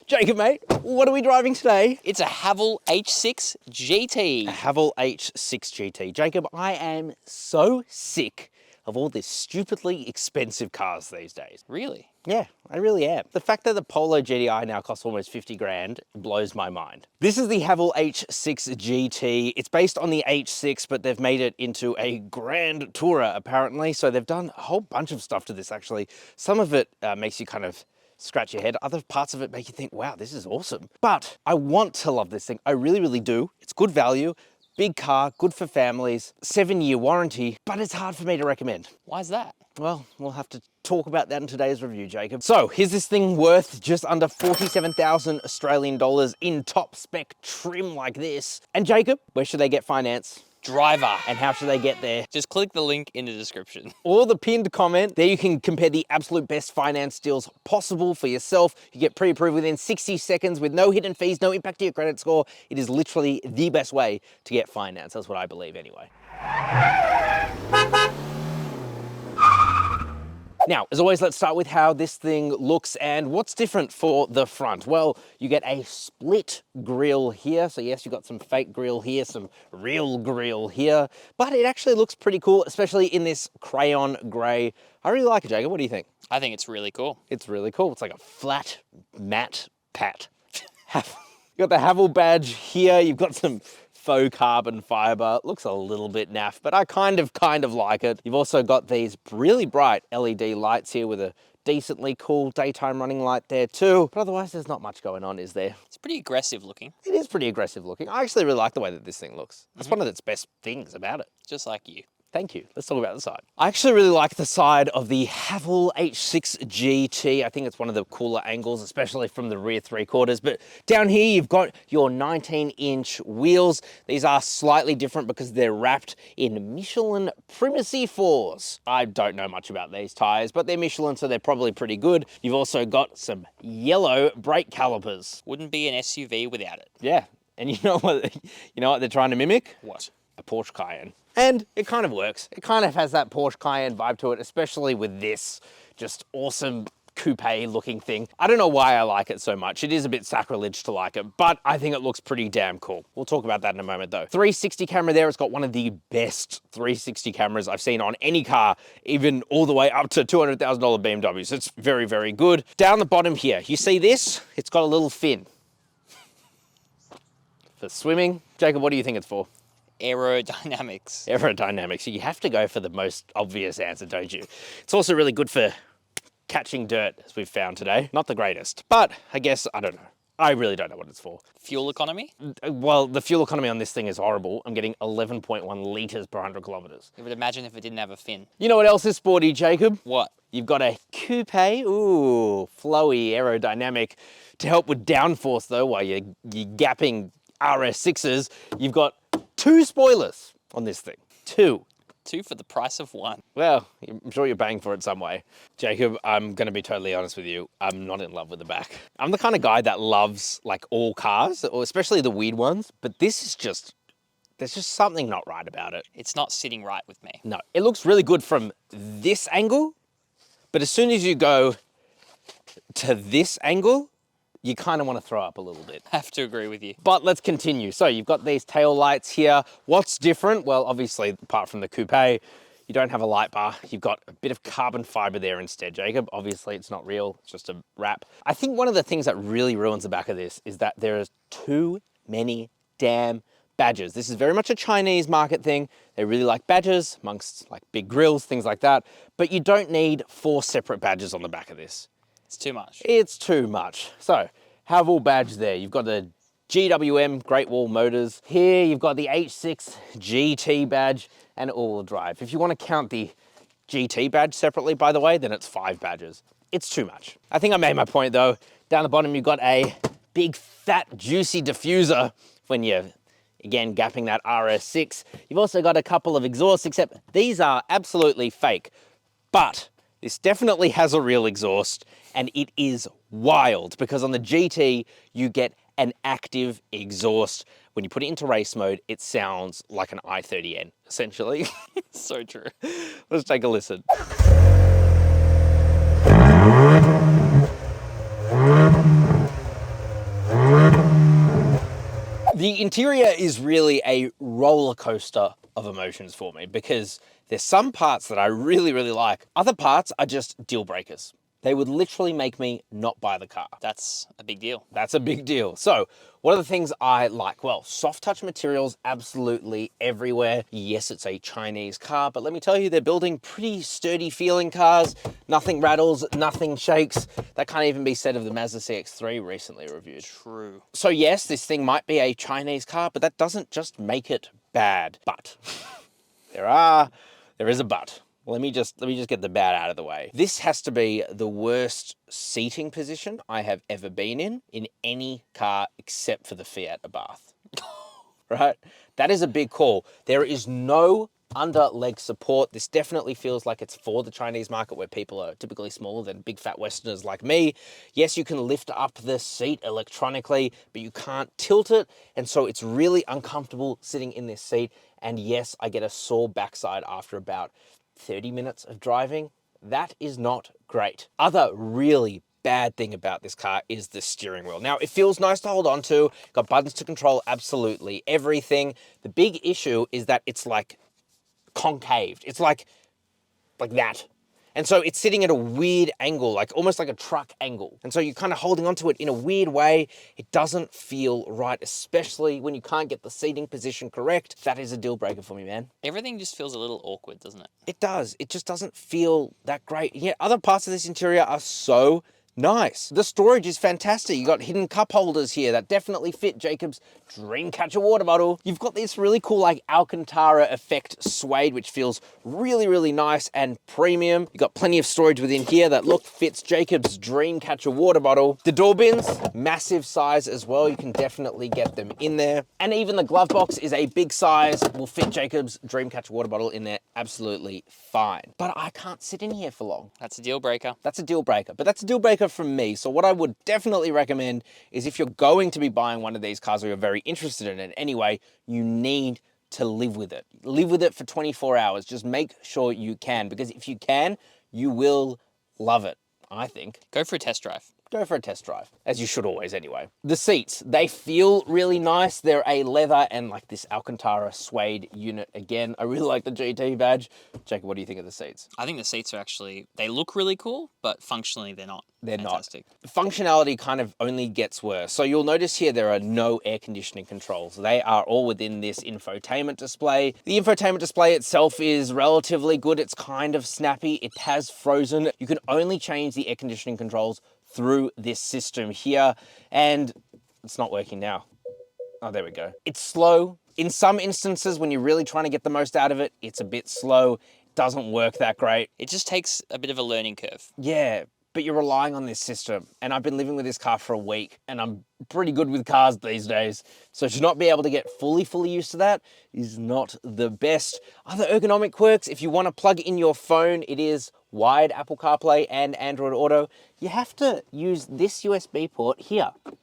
Jacob, mate, what are we driving today? It's a Haval H6 GT. A Haval H6 GT. Jacob, I am so sick of all these stupidly expensive cars these days. Really? Yeah, I really am. The fact that the Polo GTI now costs almost 50 grand blows my mind. This is the Haval H6 GT. It's based on the H6, but they've made it into a Grand Tourer apparently. So they've done a whole bunch of stuff to this actually. Some of it makes you kind of scratch your head. Other parts of it make you think, wow, this is awesome. But I want to love this thing. I really, really do. It's good value. Big car, good for families, 7-year warranty, but it's hard for me to recommend. Why is that? Well, we'll have to talk about that in today's review, Jacob. So here's this thing worth just under 47,000 Australian dollars in top spec trim like this. And Jacob, where should they get finance? Driver. And how should they get there? Just click the link in the description. Or the pinned comment. There you can compare the absolute best finance deals possible for yourself. You get pre-approved within 60 seconds with no hidden fees, no impact to your credit score. It is literally the best way to get finance. That's what I believe anyway. Now, as always, let's start with how this thing looks and what's different for the front. Well, you get a split grille here. So yes, you've got some fake grille here, some real grille here, but it actually looks pretty cool, especially in this crayon gray. I really like it, Jacob. What do you think? I think it's really cool. It's really cool. It's like a flat, matte pat. You got the Haval badge here. You've got some faux carbon fiber. It looks a little bit naff, but I kind of like it. You've also got these really bright LED lights here with a decently cool daytime running light there too. But otherwise, there's not much going on, is there? It's pretty aggressive looking. It is pretty aggressive looking. I actually really like the way that this thing looks. That's one of its best things about it. Just like you. Thank you. Let's talk about the side. I actually really like the side of the Haval H6 GT. I think it's one of the cooler angles, especially from the rear 3/4. But down here, you've got your 19-inch wheels. These are slightly different because they're wrapped in Michelin Primacy 4s. I don't know much about these tires, but they're Michelin, so they're probably pretty good. You've also got some yellow brake calipers. Wouldn't be an SUV without it. Yeah, and you know what they're trying to mimic? What? A Porsche Cayenne. And it kind of works. It kind of has that Porsche Cayenne vibe to it, especially with this just awesome coupe looking thing. I don't know why I like it so much. It is a bit sacrilege to like it, but I think it looks pretty damn cool. We'll talk about that in a moment though. 360 camera there. It's got one of the best 360 cameras I've seen on any car, even all the way up to $200,000 BMWs. It's very, very good. Down the bottom here, you see this? It's got a little fin. For swimming. Jacob, what do you think it's for? Aerodynamics. Aerodynamics. You have to go for the most obvious answer, don't you? It's also really good for catching dirt, as we've found today. Not the greatest, but I guess, I don't know. I really don't know what it's for. Fuel economy? Well, the fuel economy on this thing is horrible. I'm getting 11.1 litres per 100 kilometres. You would imagine if it didn't have a fin. You know what else is sporty, Jacob? What? You've got a coupe, ooh, flowy, aerodynamic. To help with downforce though, while you're gapping RS6s, you've got 2 spoilers on this thing. 2. 2 for the price of 1. Well, I'm sure you're paying for it some way. Jacob, I'm gonna be totally honest with you. I'm not in love with the back. I'm the kind of guy that loves like all cars, or especially the weird ones, but this is just, there's just something not right about it. It's not sitting right with me. No, it looks really good from this angle, but as soon as you go to this angle, you kind of want to throw up a little bit. I have to agree with you. But let's continue. So you've got these tail lights here. What's different? Well, obviously, apart from the coupe, you don't have a light bar. You've got a bit of carbon fiber there instead, Jacob. Obviously, it's not real. It's just a wrap. I think one of the things that really ruins the back of this is that there is too many damn badges. This is very much a Chinese market thing. They really like badges amongst like big grills, things like that. But you don't need 4 separate badges on the back of this. It's too much. It's too much. So, Haval badge there. You've got the GWM Great Wall Motors. Here you've got the H6 GT badge and all-wheel drive. If you want to count the GT badge separately, by the way, then it's 5 badges. It's too much. I think I made my point though. Down the bottom, you've got a big, fat, juicy diffuser when you're, again, gapping that RS6. You've also got a couple of exhausts, except these are absolutely fake. But this definitely has a real exhaust, and it is wild because on the GT, you get an active exhaust. When you put it into race mode, it sounds like an i30N, essentially. So true. Let's take a listen. The interior is really a roller coaster of emotions for me because there's some parts that I really, really like. Other parts are just deal breakers. They would literally make me not buy the car. That's a big deal. That's a big deal. So what are the things I like? Well, soft touch materials absolutely everywhere. Yes, it's a Chinese car, but let me tell you, they're building pretty sturdy feeling cars. Nothing rattles, nothing shakes. That can't even be said of the Mazda CX-3 recently reviewed. True. So yes, this thing might be a Chinese car, but that doesn't just make it bad. But there is a but. Let me just get the bad out of the way. This has to be the worst seating position I have ever been in any car except for the Fiat Abarth. Right? That is a big call. There is no under leg support. This definitely feels like it's for the Chinese market where people are typically smaller than big fat Westerners like me. Yes, you can lift up the seat electronically, but you can't tilt it. And so it's really uncomfortable sitting in this seat. And yes, I get a sore backside after about 30 minutes of driving. That is not great. Other really bad thing about this car is the steering wheel. Now, it feels nice to hold on to. Got buttons to control absolutely everything. The big issue is that it's like concaved. It's like that. And so it's sitting at a weird angle, like almost like a truck angle. And so you're kind of holding onto it in a weird way. It doesn't feel right, especially when you can't get the seating position correct. That is a deal breaker for me, man. Everything just feels a little awkward, doesn't it? It does. It just doesn't feel that great. Yeah, other parts of this interior are so nice. The storage is fantastic. You got hidden cup holders here that definitely fit Jacob's Dreamcatcher water bottle. You've got this really cool like Alcantara effect suede, which feels really, really nice and premium. You got plenty of storage within here that fits Jacob's Dreamcatcher water bottle. The door bins, massive size as well. You can definitely get them in there. And even the glove box is a big size, will fit Jacob's Dreamcatcher water bottle in there absolutely fine. But I can't sit in here for long. That's a deal breaker. That's a deal breaker, but that's a deal breaker from me. So what I would definitely recommend is if you're going to be buying one of these cars or you're very interested in it anyway, you need to live with it. Live with it for 24 hours. Just make sure you can, because if you can, you will love it, I think. Go for a test drive. Go for a test drive, as you should always anyway. The seats, they feel really nice. They're a leather and like this Alcantara suede unit again. I really like the GT badge. Jacob, what do you think of the seats? I think the seats are actually, they look really cool, but functionally they're not. They're fantastic. not. Functionality kind of only gets worse. So you'll notice here there are no air conditioning controls. They are all within this infotainment display. The infotainment display itself is relatively good. It's kind of snappy. It has frozen. You can only change the air conditioning controls through this system here, and it's not working now. Oh, there we go. It's slow. In some instances, when you're really trying to get the most out of it, it's a bit slow. It doesn't work that great. It just takes a bit of a learning curve. Yeah, but you're relying on this system. And I've been living with this car for a week, and I'm pretty good with cars these days. So to not be able to get fully used to that is not the best. Other ergonomic quirks, if you want to plug in your phone, it is wired Apple CarPlay and Android Auto. You have to use this USB port here. Do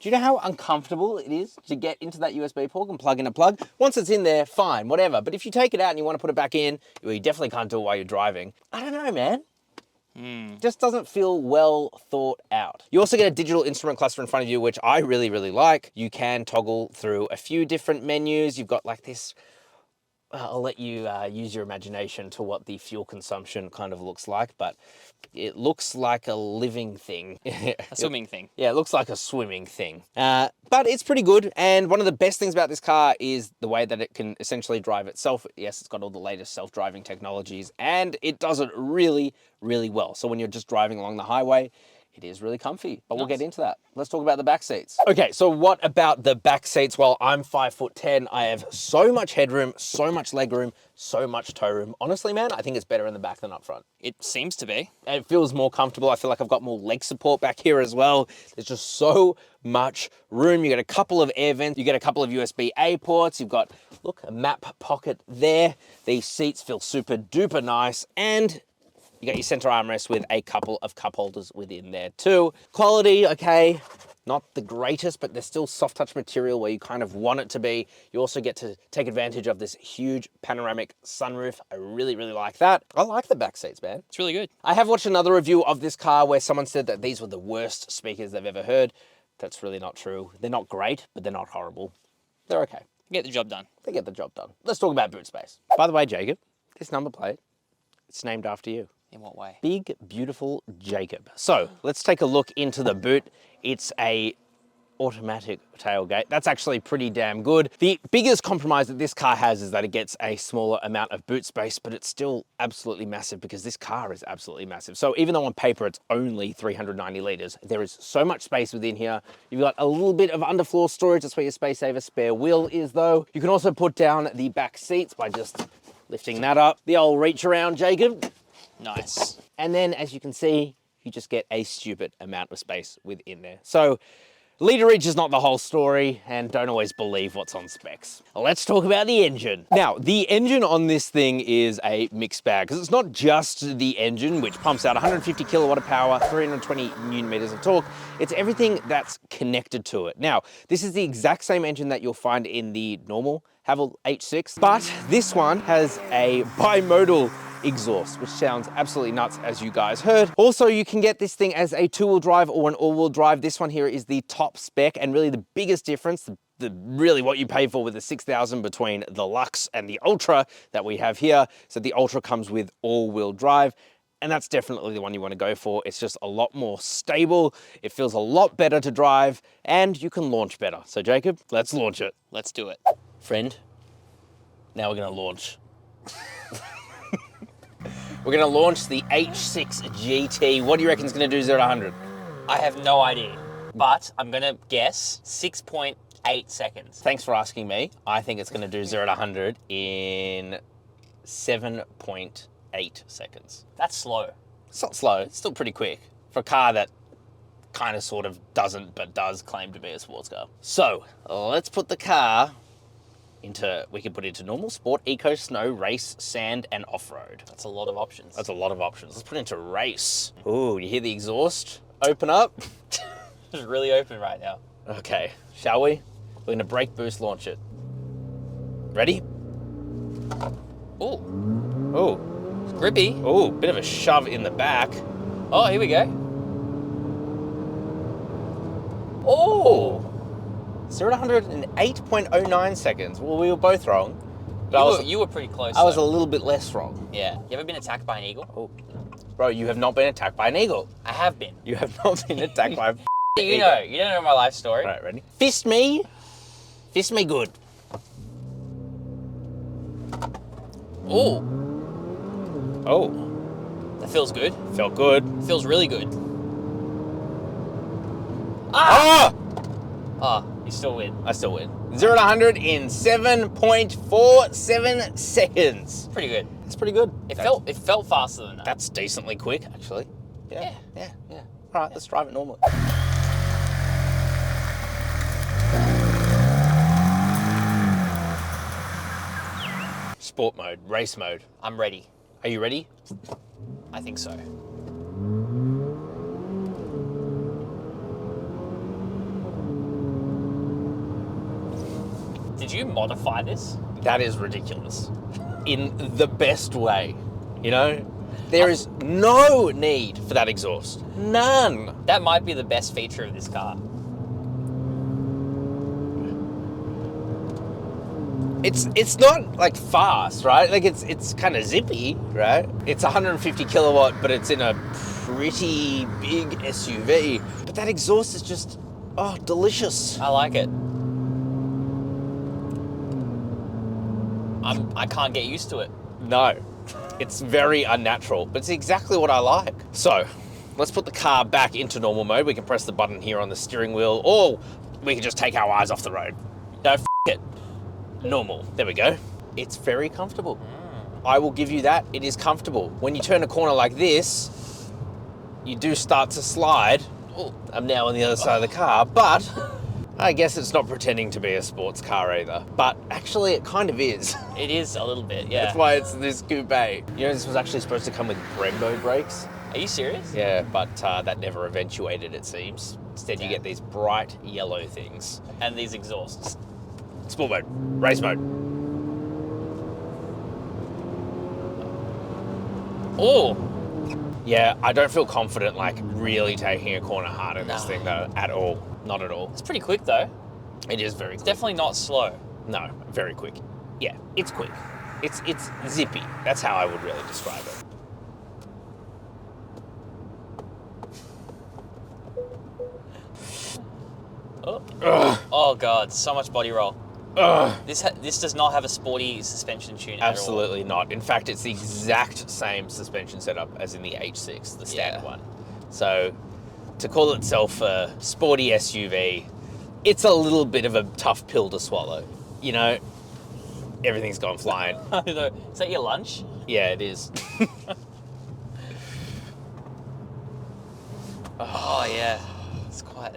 you know how uncomfortable it is to get into that USB port and plug in a plug? Once it's in there, fine, whatever. But if you take it out and you want to put it back in, well, you definitely can't do it while you're driving. I don't know, man. Just doesn't feel well thought out. You also get a digital instrument cluster in front of you, which I really, really like. You can toggle through a few different menus. You've got like this, I'll let you use your imagination to what the fuel consumption kind of looks like, but it looks like a living thing. A swimming thing. Yeah, it looks like a swimming thing. But it's pretty good. And one of the best things about this car is the way that it can essentially drive itself. Yes, it's got all the latest self-driving technologies, and it does it really, really well. So when you're just driving along the highway, it is really comfy, but we'll get into that. Let's talk about the back seats. Okay, so what about the back seats? Well, I'm 5'10". I have so much headroom, so much legroom, so much toe room. Honestly, man, I think it's better in the back than up front. It seems to be. And it feels more comfortable. I feel like I've got more leg support back here as well. There's just so much room. You get a couple of air vents. You get a couple of USB-A ports. You've got, look, a map pocket there. These seats feel super duper nice, and you got your center armrest with a couple of cup holders within there too. Quality, okay, not the greatest, but there's still soft touch material where you kind of want it to be. You also get to take advantage of this huge panoramic sunroof. I really, really like that. I like the back seats, man. It's really good. I have watched another review of this car where someone said that these were the worst speakers they've ever heard. That's really not true. They're not great, but they're not horrible. They're okay. Get the job done. They get the job done. Let's talk about boot space. By the way, Jacob, this number plate, it's named after you. In what way? Big, beautiful Jacob. So let's take a look into the boot. It's a automatic tailgate. That's actually pretty damn good. The biggest compromise that this car has is that it gets a smaller amount of boot space, but it's still absolutely massive because this car is absolutely massive. So even though on paper it's only 390 litres, there is so much space within here. You've got a little bit of underfloor storage. That's where your space saver spare wheel is though. You can also put down the back seats by just lifting that up. The old reach around, Jacob. Nice. And then as you can see, you just get a stupid amount of space within there. So literage is not the whole story, and don't always believe what's on specs. Let's talk about the engine. Now, the engine on this thing is a mixed bag, because it's not just the engine, which pumps out 150 kilowatt of power, 320 newton meters of torque. It's everything that's connected to it. Now, this is the exact same engine that you'll find in the normal Haval H6, but this one has a bimodal exhaust, which sounds absolutely nuts, as you guys heard. Also, you can get this thing as a two-wheel drive or an all-wheel drive. This one here is the top spec, and really the biggest difference, really what you pay for with the 6,000 between the Lux and the Ultra that we have here. So the Ultra comes with all-wheel drive, and that's definitely the one you want to go for. It's just a lot more stable. It feels a lot better to drive, and you can launch better. So Jacob, let's launch it. Let's do it. Friend, now we're going to launch. We're going to launch the H6 GT. What do you reckon is going to do 0 to 100? I have no idea, but I'm going to guess 6.8 seconds. Thanks for asking me. I think it's going to do 0 to 100 in 7.8 seconds. That's slow. It's not slow. It's still pretty quick for a car that kind of sort of doesn't, but does claim to be a sports car. So let's put the car into, we can put it into normal, sport, eco, snow, race, sand, and off-road. That's a lot of options. That's a lot of options. Let's put it into race. Ooh, you hear the exhaust open up? It's really open right now. Okay, shall we? We're gonna brake boost launch it. Ready? Oh, Ooh, grippy. ooh, bit of a shove in the back. Oh, here we go. Oh, 0 to 100 in 8.09 seconds. Well, we were both wrong. But you were pretty close. I was a though. little bit less wrong. Yeah. You ever been attacked by an eagle? Oh, bro, you have not been attacked by an eagle. I have been. You have not been attacked by a You don't know my life story. All right, ready? Fist me good. Oh, Oh, that feels good. felt good. Feels really good. Ah! Ah, you still win. I still win. 0 to 100 in 7.47 seconds. Pretty good. That's pretty good. It felt faster than that. That's decently quick, actually. Yeah. All right, let's drive it normally. Sport mode, race mode. I'm ready. Are you ready? I think so. Did you modify this? That is ridiculous. In the best way, you know? There is no need for that exhaust. None. That might be the best feature of this car. It's not like fast, right? Like it's kind of zippy, right? It's 150 kilowatt, but it's in a pretty big SUV. But that exhaust is just, oh, delicious. I like it. I can't get used to it. No, it's very unnatural, but it's exactly what I like. So, let's put the car back into normal mode. We can press the button here on the steering wheel, or we can just take our eyes off the road. No, f it. Normal. There we go. It's very comfortable. I will give you that. It is comfortable. When you turn a corner like this, you do start to slide. Oh, I'm now on the other side of the car, but I guess it's not pretending to be a sports car either. But actually, it kind of is. It is a little bit, yeah. That's why it's this coupe. You know, this was actually supposed to come with Brembo brakes. Are you serious? Yeah, but that never eventuated, it seems. Instead, you get these bright yellow things. And these exhausts. Sport mode, race mode. Oh, Yeah, I don't feel confident like really taking a corner hard in this No. thing though, at all. not at all. It's pretty quick though. It is very quick. Definitely not slow. No, very quick. Yeah, it's quick. It's zippy. That's how I would really describe it. Oh god, so much body roll. This does not have a sporty suspension tune at all. Absolutely not. In fact, it's the exact same suspension setup as in the H6, the standard one. So to call itself a sporty SUV, it's a little bit of a tough pill to swallow. You know, everything's gone flying. Is that your lunch? Yeah, it is. Oh yeah, it's quite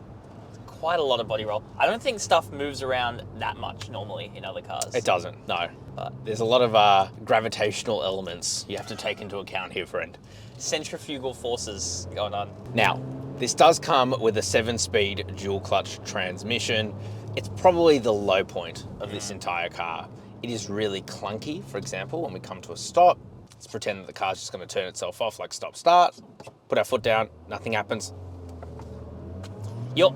a lot of body roll. I don't think stuff moves around that much normally in other cars. It doesn't, no. But there's a lot of gravitational elements you have to take into account here, friend. Centrifugal forces going on. Now, this does come with a 7-speed dual clutch transmission. It's probably the low point of this entire car. It is really clunky. For example, when we come to a stop, let's pretend that the car's just going to turn itself off, like stop, start, put our foot down, nothing happens.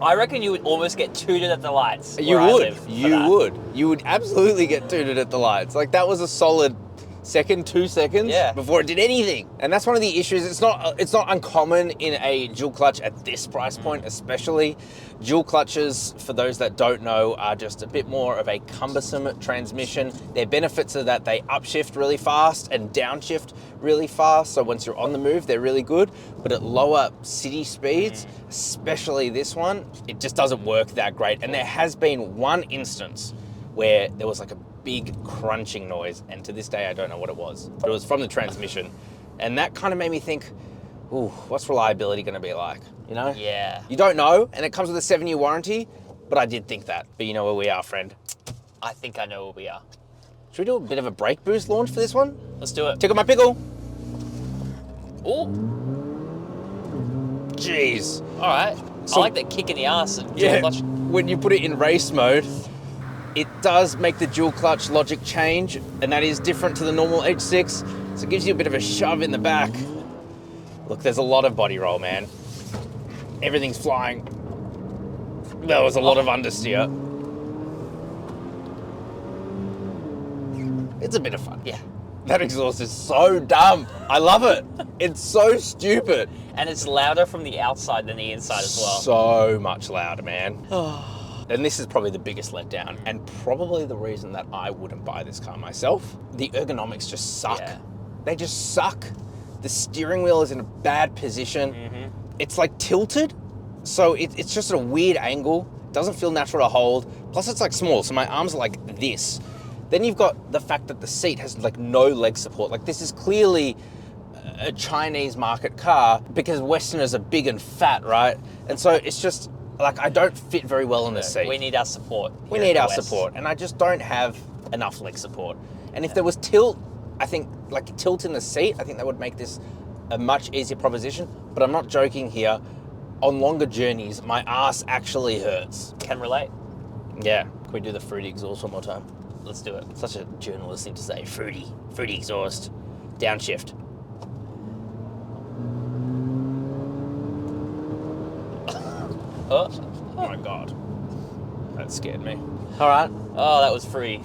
I reckon you would almost get tooted at the lights. You would absolutely get tooted at the lights. Like, that was a solid second, 2 seconds before it did anything. And that's one of the issues. It's not uncommon in a dual clutch at this price point, especially. Dual clutches, for those that don't know, are just a bit more of a cumbersome transmission. Their benefits are that they upshift really fast and downshift really fast. So once you're on the move, they're really good. But at lower city speeds, especially this one, it just doesn't work that great. And there has been one instance where there was like a big crunching noise, and to this day I don't know what it was, but it was from the transmission, and that kind of made me think, ooh, what's reliability going to be like, you know? Yeah. You don't know, and it comes with a 7-year warranty, but I did think that. But you know where we are, friend. I think I know where we are. Should we do a bit of a brake boost launch for this one? Let's do it. Tickle my pickle. Oh. Jeez. All right. So, I like that kick in the ass. When you put it in race mode, it does make the dual clutch logic change, and that is different to the normal H6, so it gives you a bit of a shove in the back. Look, there's a lot of body roll, man. Everything's flying. There was a lot of understeer. It's a bit of fun. Yeah. That exhaust is so dumb. I love it. It's so stupid. And it's louder from the outside than the inside as well. So much louder, man. And this is probably the biggest letdown, and probably the reason that I wouldn't buy this car myself. The ergonomics just suck. Yeah. They just suck. The steering wheel is in a bad position. It's like tilted, so it's just at a weird angle. Doesn't feel natural to hold. Plus it's like small, so my arms are like this. Then you've got the fact that the seat has like no leg support. Like, this is clearly a Chinese market car because Westerners are big and fat, right? And so it's just, like, I don't fit very well in the seat. We need our support. We need our support, and I just don't have enough leg support. And if there was tilt, I think, like tilt in the seat, I think that would make this a much easier proposition. But I'm not joking here. On longer journeys, my ass actually hurts. Can relate. Yeah. Can we do the fruity exhaust one more time? Let's do it. Such a journalist thing to say. Fruity exhaust. Downshift. Oh my God. That scared me. All right. Oh, that was free.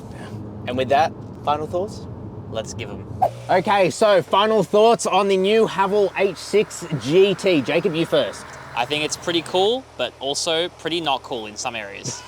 And with that, final thoughts? Let's give them. Okay, so final thoughts on the new Haval H6 GT. Jacob, you first. I think it's pretty cool, but also pretty not cool in some areas.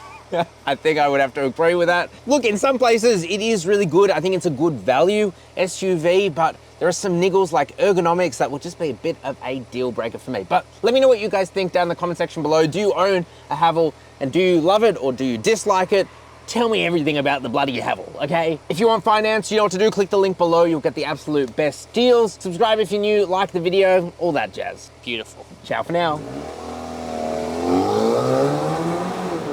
I think I would have to agree with that. Look, in some places it is really good. I think it's a good value SUV, but there are some niggles like ergonomics that will just be a bit of a deal breaker for me. But let me know what you guys think down in the comment section below. Do you own a Haval, and do you love it or do you dislike it? Tell me everything about the bloody Haval, okay? If you want finance, you know what to do. Click the link below. You'll get the absolute best deals. Subscribe if you're new, like the video, all that jazz. Beautiful. Ciao for now.